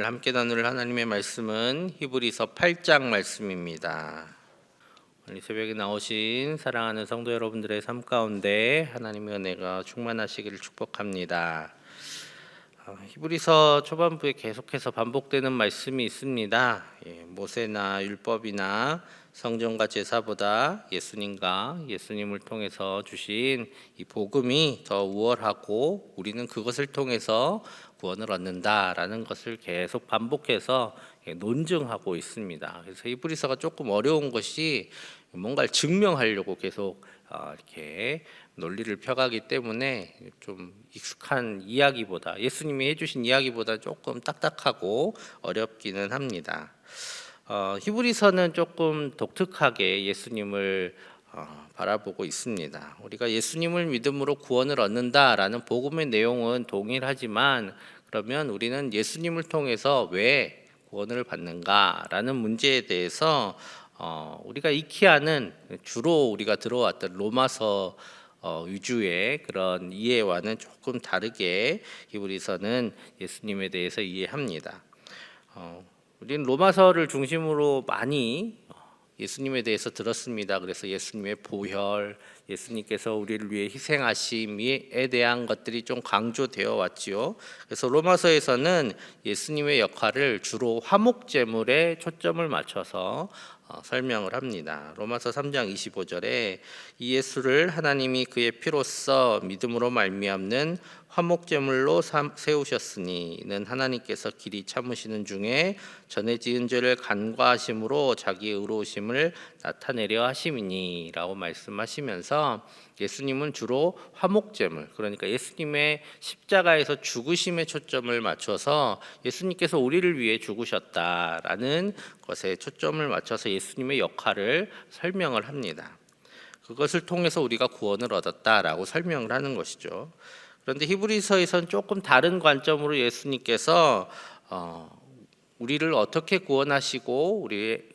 오늘 함께 나눌 하나님의 말씀은 히브리서 8장 말씀입니다. 오늘 새벽에 나오신 사랑하는 성도 여러분들의 삶 가운데 하나님의 은혜가 충만하시기를 축복합니다. 히브리서 초반부에 계속해서 반복되는 말씀이 있습니다. 모세나 율법이나 성전과 제사보다 예수님과 예수님을 통해서 주신 이 복음이 더 우월하고 우리는 그것을 통해서 구원을 얻는다라는 것을 계속 반복해서 논증하고 있습니다. 그래서 히브리서가 조금 어려운 것이 뭔가를 증명하려고 계속 이렇게 논리를 펴가기 때문에 좀 익숙한 이야기보다 예수님이 해주신 이야기보다 조금 딱딱하고 어렵기는 합니다. 히브리서는 조금 독특하게 예수님을 바라보고 있습니다. 우리가 예수님을 믿음으로 구원을 얻는다라는 복음의 내용은 동일하지만 그러면 우리는 예수님을 통해서 왜 구원을 받는가라는 문제에 대해서 우리가 익히 아는 주로 우리가 들어왔던 로마서 위주의 그런 이해와는 조금 다르게 히브리서는 예수님에 대해서 이해합니다. 우리는 로마서를 중심으로 많이 예수님에 대해서 들었습니다. 그래서 예수님의 보혈, 예수님께서 우리를 위해 희생하심에 대한 것들이 좀 강조되어 왔지요. 그래서 로마서에서는 예수님의 역할을 주로 화목제물에 초점을 맞춰서 설명을 합니다. 로마서 3장 25절에 이 예수를 하나님이 그의 피로써 믿음으로 말미암는 화목제물로 세우셨으니 이는 하나님께서 길이 참으시는 중에 전에 지은 죄를 간과하심으로 자기의 의로우심을 나타내려 하심이니 라고 말씀하시면서 예수님은 주로 화목제물, 그러니까 예수님의 십자가에서 죽으심에 초점을 맞춰서 예수님께서 우리를 위해 죽으셨다라는 것에 초점을 맞춰서 예수님의 역할을 설명을 합니다. 그것을 통해서 우리가 구원을 얻었다라고 설명을 하는 것이죠. 그런데 히브리서에서는 조금 다른 관점으로 예수님께서 우리를 어떻게 구원하시고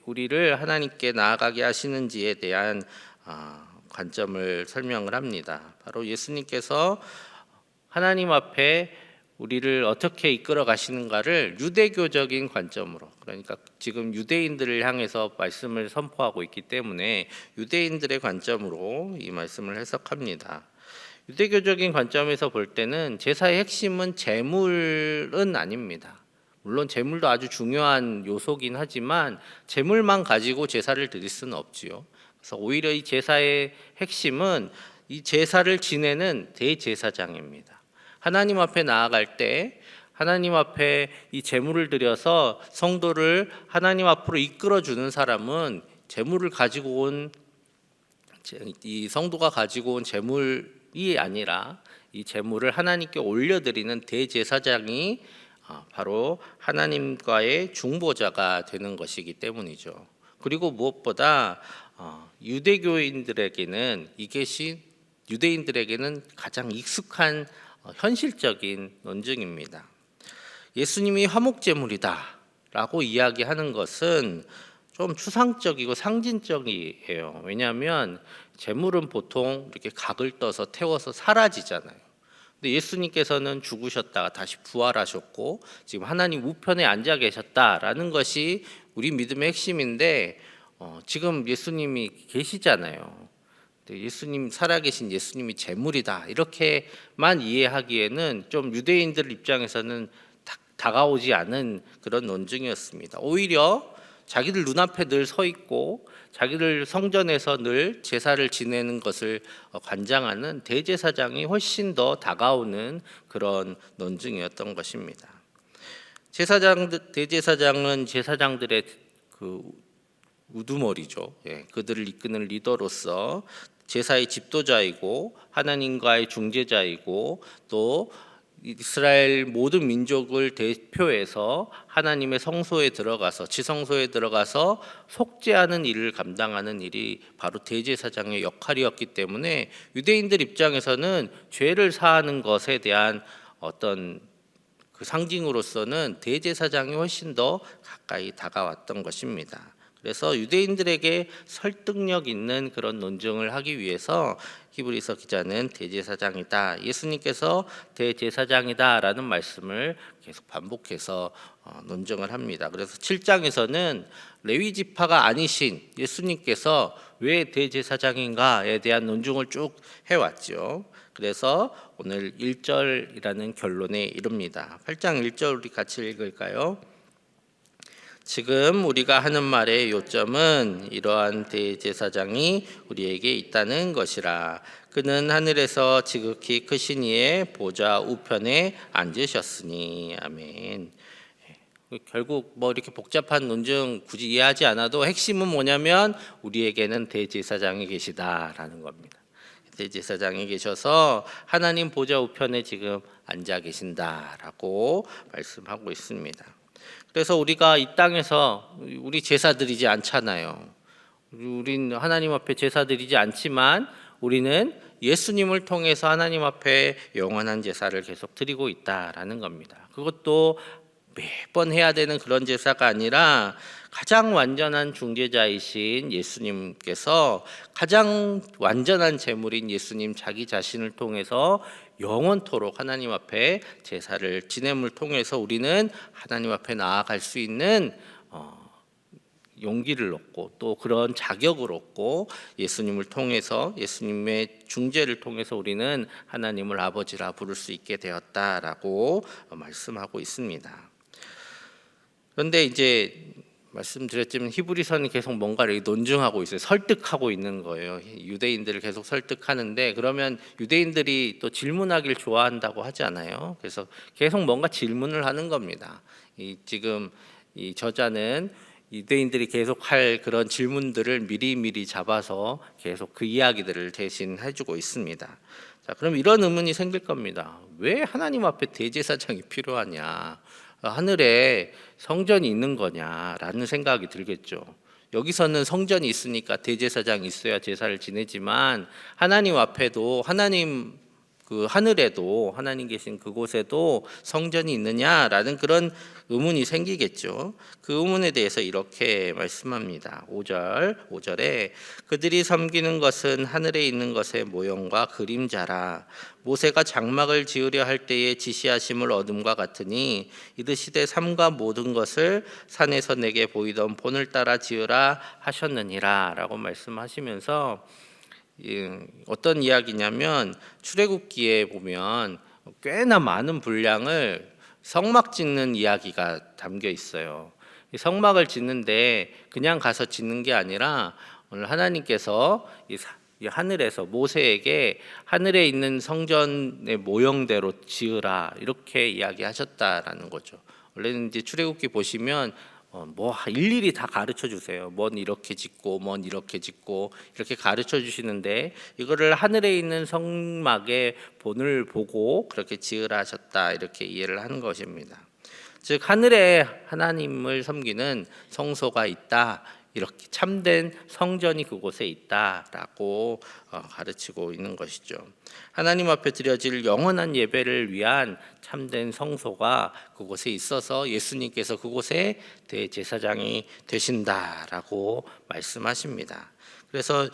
우리를 하나님께 나아가게 하시는지에 대한 관점을 설명을 합니다. 바로 예수님께서 하나님 앞에 우리를 어떻게 이끌어 가시는가를 유대교적인 관점으로, 그러니까 지금 유대인들을 향해서 말씀을 선포하고 있기 때문에 유대인들의 관점으로 이 말씀을 해석합니다. 유대교적인 관점에서 볼 때는 제사의 핵심은 제물은 아닙니다. 물론 제물도 아주 중요한 요소긴 하지만 제물만 가지고 제사를 드릴 수는 없지요. 그래서 오히려 이 제사의 핵심은 이 제사를 지내는 대제사장입니다. 하나님 앞에 나아갈 때 하나님 앞에 이 제물을 드려서 성도를 하나님 앞으로 이끌어 주는 사람은 제물을 가지고 온 이 성도가 가지고 온 제물이 아니라 이 제물을 하나님께 올려드리는 대제사장이 바로 하나님과의 중보자가 되는 것이기 때문이죠. 그리고 무엇보다 유대교인들에게는 이것이 유대인들에게는 가장 익숙한 현실적인 논증입니다. 예수님이 화목제물이다라고 이야기하는 것은 좀 추상적이고 상징적이에요. 왜냐하면 제물은 보통 이렇게 각을 떠서 태워서 사라지잖아요. 근데 예수님께서는 죽으셨다가 다시 부활하셨고 지금 하나님 우편에 앉아 계셨다라는 것이 우리 믿음의 핵심인데 지금 예수님이 계시잖아요. 예수님 살아계신 예수님이 제물이다 이렇게만 이해하기에는 좀 유대인들 입장에서는 다가오지 않은 그런 논증이었습니다. 오히려 자기들 눈앞에 늘 서 있고 자기들 성전에서 늘 제사를 지내는 것을 관장하는 대제사장이 훨씬 더 다가오는 그런 논증이었던 것입니다. 대제사장은 제사장들의 그 우두머리죠. 그들을 이끄는 리더로서 제사의 집도자이고 하나님과의 중재자이고 또 이스라엘 모든 민족을 대표해서 하나님의 성소에 들어가서 지성소에 들어가서 속죄하는 일을 감당하는 일이 바로 대제사장의 역할이었기 때문에 유대인들 입장에서는 죄를 사하는 것에 대한 어떤 그 상징으로서는 대제사장이 훨씬 더 가까이 다가왔던 것입니다. 그래서 유대인들에게 설득력 있는 그런 논증을 하기 위해서 히브리서 기자는 대제사장이다, 예수님께서 대제사장이다라는 말씀을 계속 반복해서 논증을 합니다. 그래서 7장에서는 레위 지파가 아니신 예수님께서 왜 대제사장인가에 대한 논증을 쭉 해왔죠. 그래서 오늘 1절이라는 결론에 이릅니다. 8장 1절 우리 같이 읽을까요? 지금 우리가 하는 말의 요점은 이러한 대제사장이 우리에게 있다는 것이라. 그는 하늘에서 지극히 크신 이의 보좌 우편에 앉으셨으니. 아멘. 결국 뭐 이렇게 복잡한 논증 굳이 이해하지 않아도 핵심은 뭐냐면 우리에게는 대제사장이 계시다라는 겁니다. 대제사장이 계셔서 하나님 보좌 우편에 지금 앉아 계신다라고 말씀하고 있습니다. 그래서 우리가 이 땅에서 우리 제사 드리지 않잖아요. 우린 하나님 앞에 제사 드리지 않지만 우리는 예수님을 통해서 하나님 앞에 영원한 제사를 계속 드리고 있다라는 겁니다. 그것도 매번 해야 되는 그런 제사가 아니라 가장 완전한 중재자이신 예수님께서 가장 완전한 제물인 예수님 자기 자신을 통해서 영원토록 하나님 앞에 제사를 지냄을 통해서 우리는 하나님 앞에 나아갈 수 있는 용기를 얻고 또 그런 자격을 얻고 예수님을 통해서 예수님의 중재를 통해서 우리는 하나님을 아버지라 부를 수 있게 되었다라고 말씀하고 있습니다. 그런데 이제 말씀드렸지만 히브리서는 계속 뭔가를 논증하고 있어요. 설득하고 있는 거예요. 유대인들을 계속 설득하는데 그러면 유대인들이 또 질문하길 좋아한다고 하지 않아요. 그래서 계속 뭔가 질문을 하는 겁니다. 지금 이 저자는 유대인들이 계속 할 그런 질문들을 미리미리 잡아서 계속 그 이야기들을 대신 해주고 있습니다. 자, 그럼 이런 의문이 생길 겁니다. 왜 하나님 앞에 대제사장이 필요하냐? 하늘에 성전이 있는 거냐라는 생각이 들겠죠. 여기서는 성전이 있으니까 대제사장이 있어야 제사를 지내지만 하나님 앞에도 하나님 그 하늘에도 하나님 계신 그곳에도 성전이 있느냐라는 그런 의문이 생기겠죠. 그 의문에 대해서 이렇게 말씀합니다. 5절에 그들이 섬기는 것은 하늘에 있는 것의 모형과 그림자라. 모세가 장막을 지으려 할 때에 지시하심을 얻음과 같으니 이르시되 삼가 모든 것을 산에서 내게 보이던 본을 따라 지으라 하셨느니라 라고 말씀하시면서 어떤 이야기냐면 출애굽기에 보면 꽤나 많은 분량을 성막 짓는 이야기가 담겨 있어요. 성막을 짓는데 그냥 가서 짓는 게 아니라 오늘 하나님께서 이 하늘에서 모세에게 하늘에 있는 성전의 모형대로 지으라 이렇게 이야기하셨다라는 거죠. 원래는 이제 출애굽기 보시면 뭐 일일이 다 가르쳐 주세요. 뭔 이렇게 짓고 뭔 이렇게 짓고 이렇게 가르쳐 주시는데 이거를 하늘에 있는 성막의 본을 보고 그렇게 지으라 하셨다 이렇게 이해를 하는 것입니다. 즉 하늘에 하나님을 섬기는 성소가 있다. 이렇게 참된 성전이 그곳에 있다라고 가르치고 있는 것이죠. 하나님 앞에 드려질 영원한 예배를 위한 참된 성소가 그곳에 있어서 예수님께서 그곳에 대제사장이 되신다라고 말씀하십니다. 그래서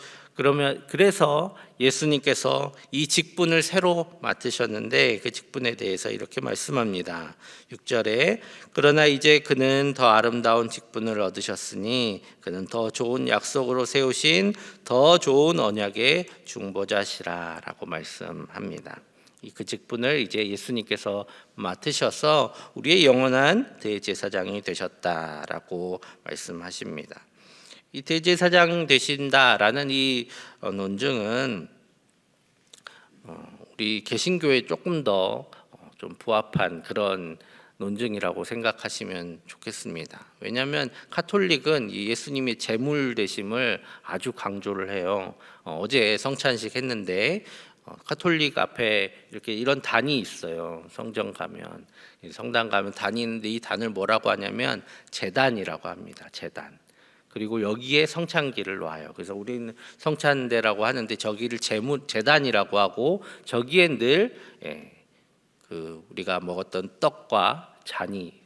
예수님께서 이 직분을 새로 맡으셨는데 그 직분에 대해서 이렇게 말씀합니다. 6절에 그러나 이제 그는 더 아름다운 직분을 얻으셨으니 그는 더 좋은 약속으로 세우신 더 좋은 언약의 중보자시라라고 말씀합니다. 그 직분을 이제 예수님께서 맡으셔서 우리의 영원한 대제사장이 되셨다라고 말씀하십니다. 이 대제사장 되신다라는 이 논증은 우리 개신교에 조금 더 좀 부합한 그런 논증이라고 생각하시면 좋겠습니다. 왜냐하면 카톨릭은 이 예수님의 제물 되심을 아주 강조를 해요. 어제 성찬식 했는데 카톨릭 앞에 이렇게 이런 단이 있어요. 성당 가면 단이 있는데 이 단을 뭐라고 하냐면 제단이라고 합니다. 제단. 그리고 여기에 성찬기를 놔요. 그래서 우리는 성찬대라고 하는데 저기를 제단이라고 하고 저기에 늘 우리가 먹었던 떡과 잔이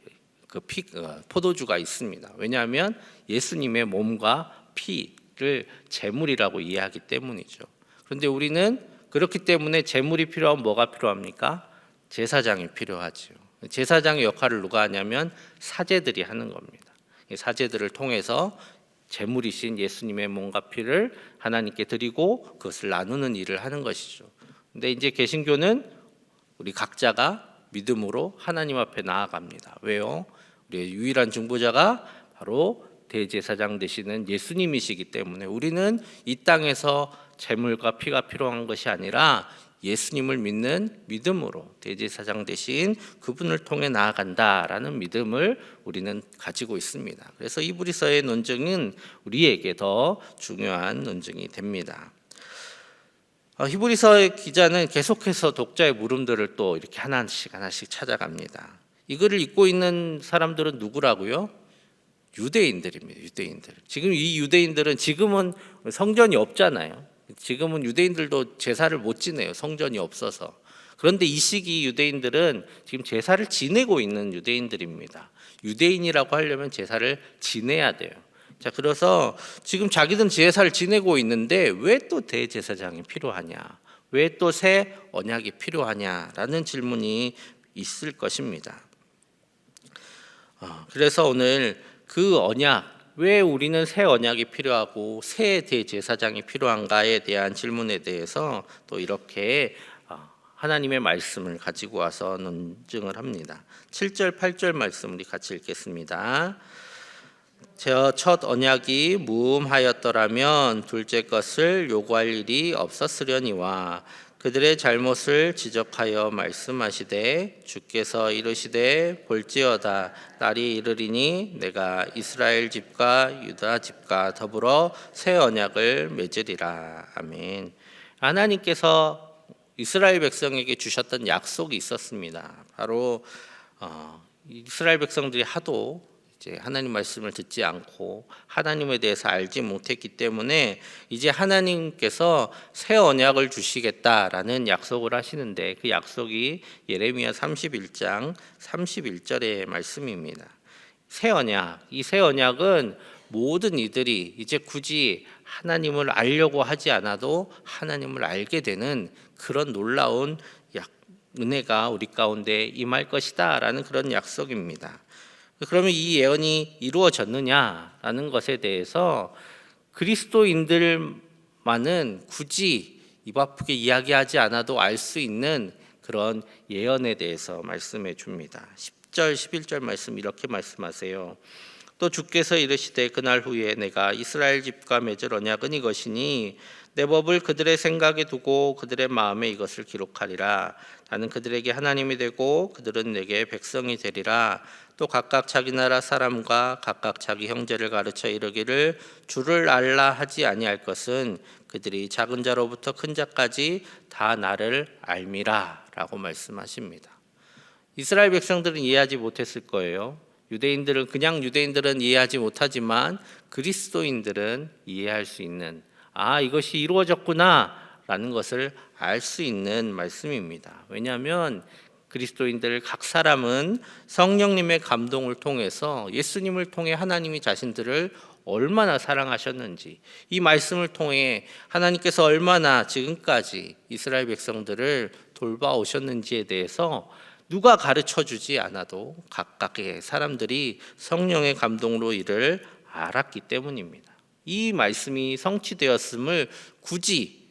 포도주가 있습니다. 왜냐하면 예수님의 몸과 피를 제물이라고 이해하기 때문이죠. 그런데 우리는 그렇기 때문에 제물이 필요하면 뭐가 필요합니까? 제사장이 필요하죠. 제사장의 역할을 누가 하냐면 사제들이 하는 겁니다. 사제들을 통해서 제물이신 예수님의 몸과 피를 하나님께 드리고 그것을 나누는 일을 하는 것이죠. 근데 이제 개신교는 우리 각자가 믿음으로 하나님 앞에 나아갑니다. 왜요? 우리의 유일한 중보자가 바로 대제사장 되시는 예수님이시기 때문에 우리는 이 땅에서 제물과 피가 필요한 것이 아니라 예수님을 믿는 믿음으로 대제사장 되신 그분을 통해 나아간다라는 믿음을 우리는 가지고 있습니다. 그래서 히브리서의 논증은 우리에게 더 중요한 논증이 됩니다. 히브리서의 기자는 계속해서 독자의 물음들을 또 이렇게 하나씩 찾아갑니다. 이 글을 읽고 있는 사람들은 누구라고요? 유대인들입니다. 유대인들. 지금 이 유대인들은 지금은 성전이 없잖아요. 지금은 유대인들도 제사를 못 지내요. 성전이 없어서. 그런데 이 시기 유대인들은 지금 제사를 지내고 있는 유대인들입니다. 유대인이라고 하려면 제사를 지내야 돼요. 자, 그래서 지금 자기들은 제사를 지내고 있는데 왜 또 대제사장이 필요하냐? 왜 또 새 언약이 필요하냐라는 질문이 있을 것입니다. 그래서 오늘 그 언약, 왜 우리는 새 언약이 필요하고 새 대제사장이 필요한가에 대한 질문에 대해서 또 이렇게 하나님의 말씀을 가지고 와서 논증을 합니다. 7절, 8절 말씀 우리 같이 읽겠습니다. 저 첫 언약이 무음하였더라면 둘째 것을 요구할 일이 없었으려니와 그들의 잘못을 지적하여 말씀하시되 주께서 이르시되 볼지어다 날이 이르리니 내가 이스라엘 집과 유다 집과 더불어 새 언약을 맺으리라. 아멘. 하나님께서 이스라엘 백성에게 주셨던 약속이 있었습니다. 바로 이스라엘 백성들이 하도 이제 하나님 말씀을 듣지 않고 하나님에 대해서 알지 못했기 때문에 이제 하나님께서 새 언약을 주시겠다라는 약속을 하시는데 그 약속이 예레미야 31장 31절의 말씀입니다. 새 언약, 이 새 언약은 모든 이들이 이제 굳이 하나님을 알려고 하지 않아도 하나님을 알게 되는 그런 놀라운 은혜가 우리 가운데 임할 것이다라는 그런 약속입니다. 그러면 이 예언이 이루어졌느냐라는 것에 대해서 그리스도인들만은 굳이 입 아프게 이야기하지 않아도 알 수 있는 그런 예언에 대해서 말씀해 줍니다. 10절 11절 말씀 이렇게 말씀하세요. 또 주께서 이르시되 그날 후에 내가 이스라엘 집과 맺을 언약은 이것이니 내 법을 그들의 생각에 두고 그들의 마음에 이것을 기록하리라. 나는 그들에게 하나님이 되고 그들은 내게 백성이 되리라. 또 각각 자기 나라 사람과 각각 자기 형제를 가르쳐 이르기를 주를 알라 하지 아니할 것은 그들이 작은 자로부터 큰 자까지 다 나를 알미라 라고 말씀하십니다. 이스라엘 백성들은 이해하지 못했을 거예요. 유대인들은 이해하지 못하지만 그리스도인들은 이해할 수 있는 이것이 이루어졌구나 라는 것을 알 수 있는 말씀입니다. 왜냐하면 그리스도인들 각 사람은 성령님의 감동을 통해서 예수님을 통해 하나님이 자신들을 얼마나 사랑하셨는지 이 말씀을 통해 하나님께서 얼마나 지금까지 이스라엘 백성들을 돌봐오셨는지에 대해서 누가 가르쳐 주지 않아도 각각의 사람들이 성령의 감동으로 이를 알았기 때문입니다. 이 말씀이 성취되었음을 굳이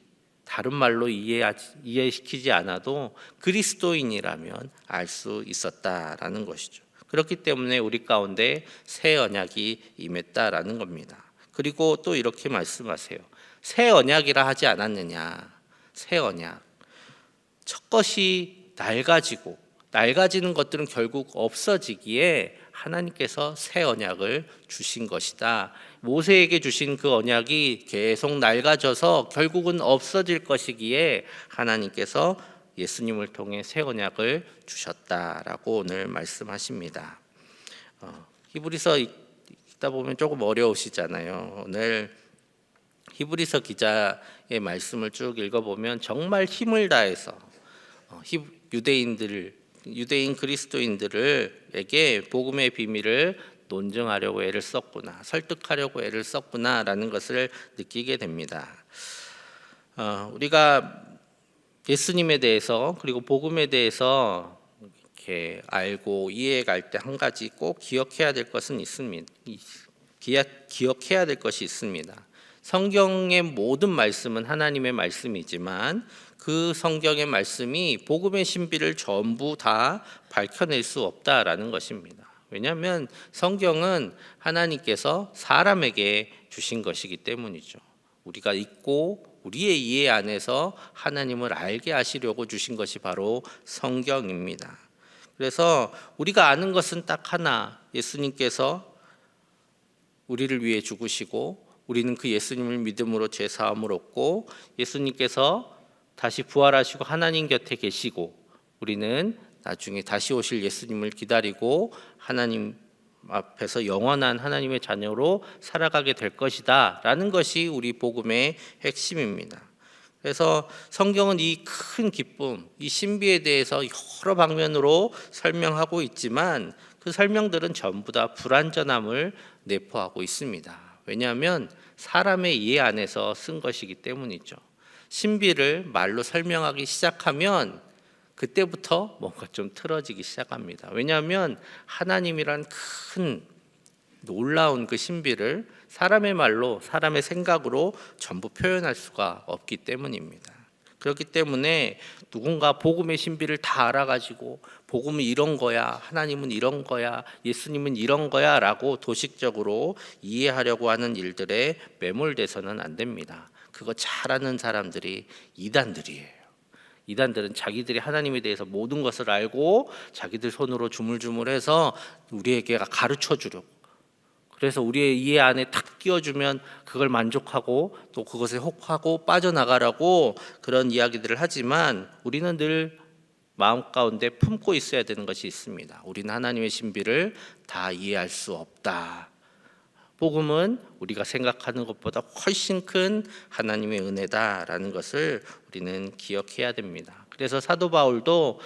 다른 말로 이해시키지 않아도 그리스도인이라면 알 수 있었다라는 것이죠. 그렇기 때문에 우리 가운데 새 언약이 임했다라는 겁니다. 그리고 또 이렇게 말씀하세요. 새 언약이라 하지 않았느냐. 새 언약. 첫 것이 낡아지는 것들은 결국 없어지기에 하나님께서 새 언약을 주신 것이다. 모세에게 주신 그 언약이 계속 낡아져서 결국은 없어질 것이기에 하나님께서 예수님을 통해 새 언약을 주셨다라고 오늘 말씀하십니다. 히브리서 읽다 보면 조금 어려우시잖아요. 오늘 히브리서 기자의 말씀을 쭉 읽어보면 정말 힘을 다해서 유대인들을 유대인 그리스도인들에게 복음의 비밀을 논증하려고 애를 썼구나, 설득하려고 애를 썼구나라는 것을 느끼게 됩니다. 우리가 예수님에 대해서 그리고 복음에 대해서 이렇게 알고 이해할 때 한 가지 꼭 기억해야 될 것은 있습니다. 기억해야 될 것이 있습니다. 성경의 모든 말씀은 하나님의 말씀이지만 그 성경의 말씀이 복음의 신비를 전부 다 밝혀낼 수 없다라는 것입니다. 왜냐하면 성경은 하나님께서 사람에게 주신 것이기 때문이죠. 우리가 읽고 우리의 이해 안에서 하나님을 알게 하시려고 주신 것이 바로 성경입니다. 그래서 우리가 아는 것은 딱 하나, 예수님께서 우리를 위해 죽으시고 우리는 그 예수님을 믿음으로 죄 사함을 얻고 예수님께서 다시 부활하시고 하나님 곁에 계시고 우리는 나중에 다시 오실 예수님을 기다리고 하나님 앞에서 영원한 하나님의 자녀로 살아가게 될 것이다 라는 것이 우리 복음의 핵심입니다. 그래서 성경은 이 큰 기쁨, 이 신비에 대해서 여러 방면으로 설명하고 있지만 그 설명들은 전부 다 불완전함을 내포하고 있습니다. 왜냐하면 사람의 이해 안에서 쓴 것이기 때문이죠. 신비를 말로 설명하기 시작하면 그때부터 뭔가 좀 틀어지기 시작합니다. 왜냐하면 하나님이란 큰 놀라운 그 신비를 사람의 말로, 사람의 생각으로 전부 표현할 수가 없기 때문입니다. 그렇기 때문에 누군가 복음의 신비를 다 알아가지고 복음은 이런 거야, 하나님은 이런 거야, 예수님은 이런 거야 라고 도식적으로 이해하려고 하는 일들에 매몰돼서는 안 됩니다. 그거 잘하는 사람들이 이단들이에요. 이단들은 자기들이 하나님에 대해서 모든 것을 알고 자기들 손으로 주물주물해서 우리에게 가르쳐 주려고, 그래서 우리의 이해 안에 탁 끼워주면 그걸 만족하고 또 그것에 혹하고 빠져나가라고 그런 이야기들을 하지만 우리는 늘 마음 가운데 품고 있어야 되는 것이 있습니다. 우리는 하나님의 신비를 다 이해할 수 없다. 복음은 우리가 생각하는 것보다 훨씬 큰 하나님의 은혜다라는 것을 우리는 기억해야 됩니다. 그래서 사도 바울도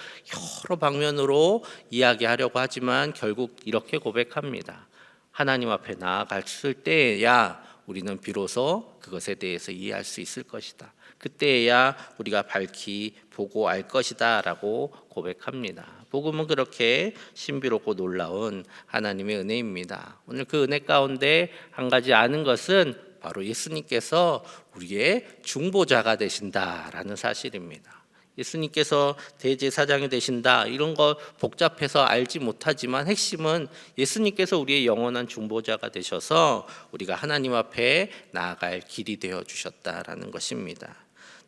여러 방면으로 이야기하려고 하지만 결국 이렇게 고백합니다. 하나님 앞에 나아갔을 때야 우리는 비로소 그것에 대해서 이해할 수 있을 것이다. 그때야 우리가 밝히 보고 알 것이다 라고 고백합니다. 복음은 그렇게 신비롭고 놀라운 하나님의 은혜입니다. 오늘 그 은혜 가운데 한 가지 아는 것은 바로 예수님께서 우리의 중보자가 되신다라는 사실입니다. 예수님께서 대제사장이 되신다, 이런 거 복잡해서 알지 못하지만 핵심은 예수님께서 우리의 영원한 중보자가 되셔서 우리가 하나님 앞에 나아갈 길이 되어 주셨다라는 것입니다.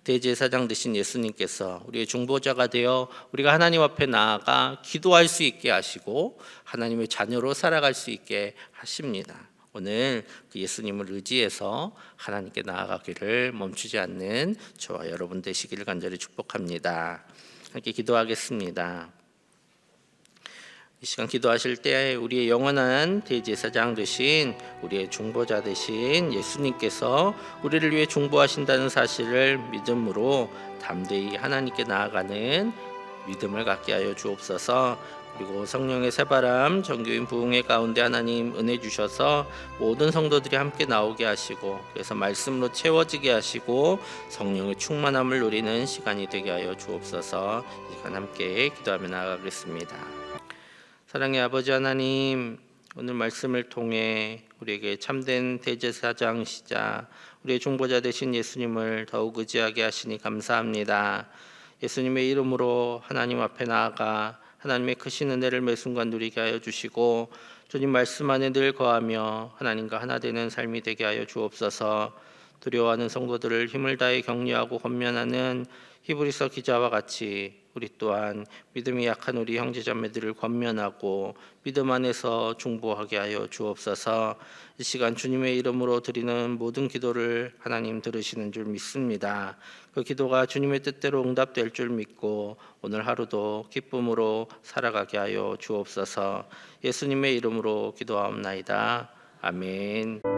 대제사장 되신 예수님께서 우리의 중보자가 되어 우리가 하나님 앞에 나아가 기도할 수 있게 하시고 하나님의 자녀로 살아갈 수 있게 하십니다. 오늘 그 예수님을 의지해서 하나님께 나아가기를 멈추지 않는 저와 여러분 되시기를 간절히 축복합니다. 함께 기도하겠습니다. 이 시간 기도하실 때 우리의 영원한 대제사장 되신 우리의 중보자 되신 예수님께서 우리를 위해 중보하신다는 사실을 믿음으로 담대히 하나님께 나아가는 믿음을 갖게 하여 주옵소서. 그리고 성령의 새바람 정교인 부흥회 가운데 하나님 은혜 주셔서 모든 성도들이 함께 나오게 하시고 그래서 말씀으로 채워지게 하시고 성령의 충만함을 누리는 시간이 되게 하여 주옵소서. 이 시간 함께 기도하며 나아가겠습니다. 사랑의 아버지 하나님, 오늘 말씀을 통해 우리에게 참된 대제사장이시자 우리의 중보자 되신 예수님을 더욱 의지하게 하시니 감사합니다. 예수님의 이름으로 하나님 앞에 나아가 하나님의 크신 은혜를 매 순간 누리게 하여 주시고 주님 말씀 안에 늘 거하며 하나님과 하나 되는 삶이 되게 하여 주옵소서. 두려워하는 성도들을 힘을 다해 격려하고 권면하는 히브리서 기자와 같이 우리 또한 믿음이 약한 우리 형제자매들을 권면하고 믿음 안에서 중보하게 하여 주옵소서. 이 시간 주님의 이름으로 드리는 모든 기도를 하나님 들으시는 줄 믿습니다. 그 기도가 주님의 뜻대로 응답될 줄 믿고 오늘 하루도 기쁨으로 살아가게 하여 주옵소서. 예수님의 이름으로 기도하옵나이다. 아멘.